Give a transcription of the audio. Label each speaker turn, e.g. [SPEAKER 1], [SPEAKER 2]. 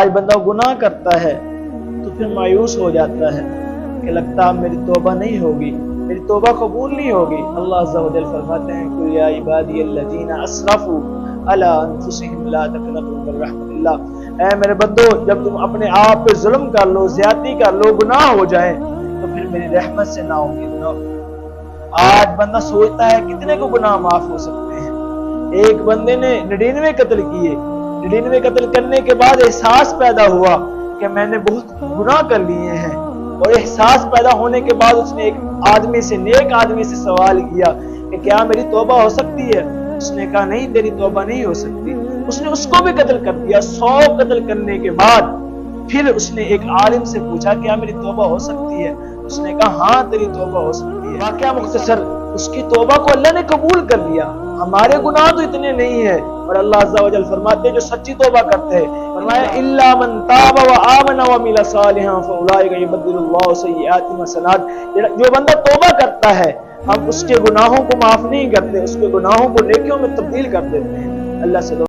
[SPEAKER 1] आज बंदा गुनाह करता है तो फिर मायूस हो जाता है कि लगता है मेरी तौबा नहीं होगी, मेरी तौबा कबूल नहीं होगी। अल्लाह अज़्ज़ा व जल फरमाते हैं कुल या इबादियल्लज़ीना अस्रफू अला अनफुसिहिम ला तक़नतू मिन रहमतिल्लाह। ऐ मेरे बंदो, जब तुम अपने आप पे जुल्म कर लो, ज्यादती कर लो, गुनाह हो जाए तो फिर मेरी रहमत से ना उम्मीद ना हो। आज बंदा सोचता है कितने को गुनाह माफ हो सकते हैं। एक बंदे ने 99 कत्ल किए, 99 कत्ल करने के बाद एहसास पैदा हुआ कि मैंने बहुत गुनाह कर लिए हैं, और एहसास पैदा होने के बाद उसने एक आदमी से, नेक आदमी से सवाल किया कि क्या मेरी तौबा हो सकती है। उसने कहा नहीं, तेरी तौबा नहीं हो सकती। उसने उसको भी कत्ल कर दिया। 100 कत्ल करने के बाद फिर उसने एक आलिम से पूछा क्या मेरी तौबा हो सकती है। उसने कहा हाँ तेरी तौबा हो सकती है। वाकया मुख्तसर, उसकी तौबा को अल्लाह ने कबूल कर लिया। हमारे गुनाह तो इतने नहीं है, और अल्लाह अज़्ज़ा व जल फरमाते हैं जो सच्ची तौबा करते हैं, फरमाया इल्ला मन ताबा व आमना व अमिला सालिहान फउलाइका युबद्दिलुल्लाहु सय्यिआतिहिम हसनात। जो बंदा तौबा करता है हम उसके गुनाहों को माफ नहीं करते, उसके गुनाहों को नेकियों में तब्दील कर देते हैं। अल्लाह से